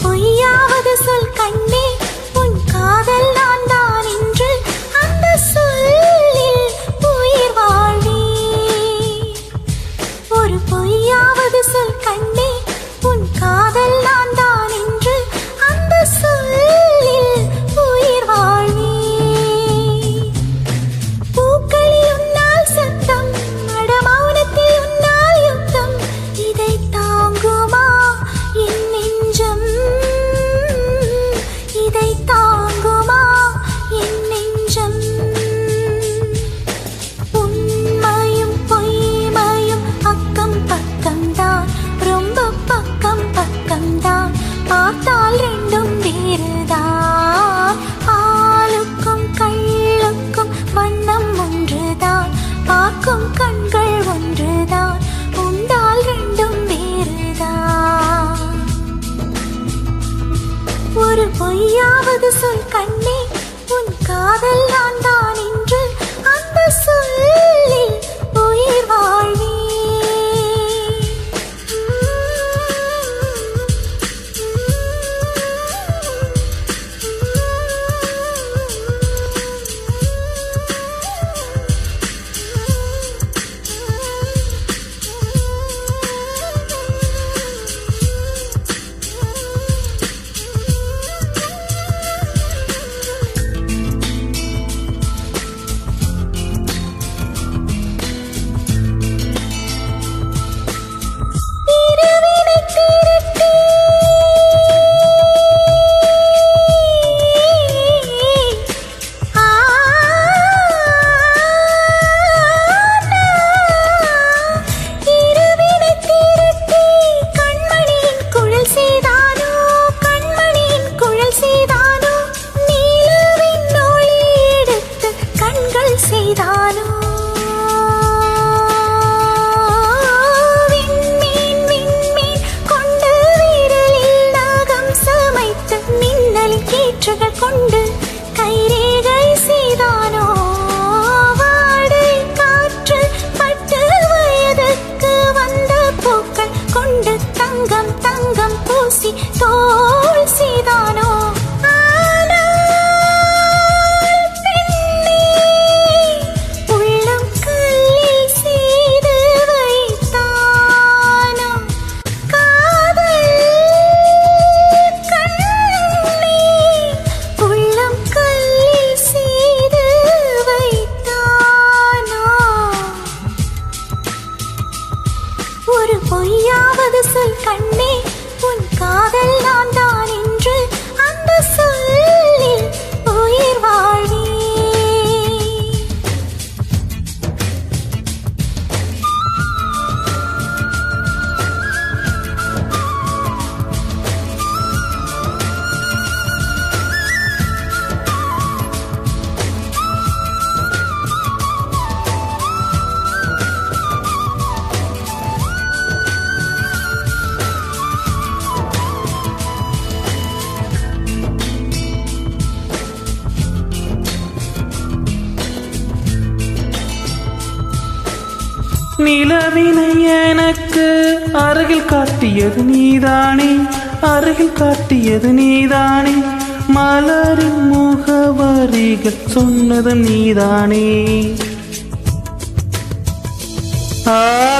பொய்யாவது சொல் கண்ணே, உன் காதல் நான் தான் என்று அந்த சொல்லில் உயிர் வாழ்வே. ஒரு பொய்யாவது சொல் கண்ணே, உன் காதல் நான் தான் என்று அந்த சொல்லில் உயிர் வாழ்வே. பூக்களில் உன்னால் சத்தம், அடமௌனத்தில் உன்னால் யுத்தம், இதை தாங்குமா என் நெஞ்சம், இதை தாங்குமா என் நெஞ்சம். உண்மையும் பொய்மையும் அக்கம் பக்கம்தான், ரொம்ப பக்கம் பக்கம்தான், பார்த்தால் ரெண்டும் வேறுதான். பாலுக்கும் கள்ளுக்கும் வண்ணம் ஒன்றுதான், பார்க்கும் கண்கள் ஒன்றுதான், உண்டால் ரெண்டும் வேறுதான். ஒரு பொய்யாவது சொல் கண்ணே, உன் காதல் நான் தான் என்று அந்த சொல்லில் உயிர் வாழ்வே. கொண்டு கைரேகை செய்தானோ, வாடை காற்று பட்டு வயதுக்கு வந்த பூக்கள் கொண்டு தங்கம் தங்கம் பூசி தோல் செய்தானோ. ஒரு பொய்யாவது சொல் கண்ணே, உன் காதல் நான் தான் என்று அந்த சொல்லில் உயிர் வாழ்வே. நிலவினை எனக்கு அருகில் காட்டியது நீதானே, அருகில் காட்டியது நீதானே, மலரின் முகவரிகள் சொன்னது நீதானே.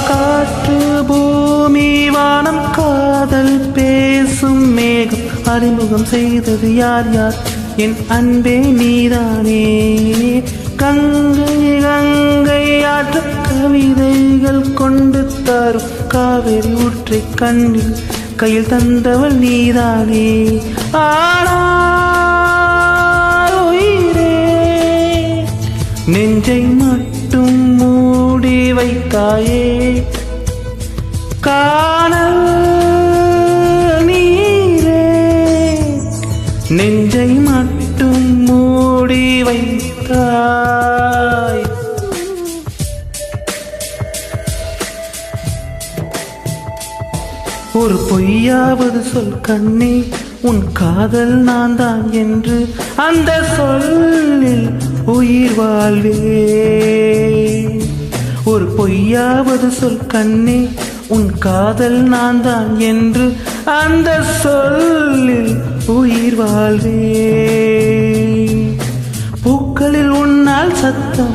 காற்று பூமி வானம் காதல் பேசும் மேகம் அறிமுகம் செய்தது யார் யார், என் அன்பே நீதானே. கங்கை கங்கை ஆற்ற கவிதைகள் கொண்டு தரும் காவிரி ஊற்றை கண்ணில் கையில் தந்தவள் நீதானே. ஆனால் உயிரே நெஞ்சை மட்டும் மூடி வைத்தாயே, காணல் நீரே நெஞ்சை மட்டும் மூடி வைத்தாய். ஒரு பொய்யாவது சொல் கண்ணே, உன் காதல் நான் தான் என்று அந்த சொல்லில் உயிர் வாழ்வே. ஒரு பொய்யாவது சொல் கண்ணே, உன் காதல் நான் தான் என்று அந்த சொல்லில் உயிர் வாழ்வே. பூக்களில் உன்னால் சத்தம்,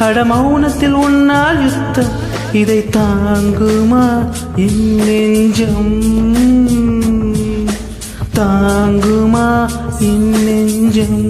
அடமௌனத்தில் உன்னால் யுத்தம், இதை தாங்குமா என் நெஞ்சம், தாங்குமா என் நெஞ்சம்.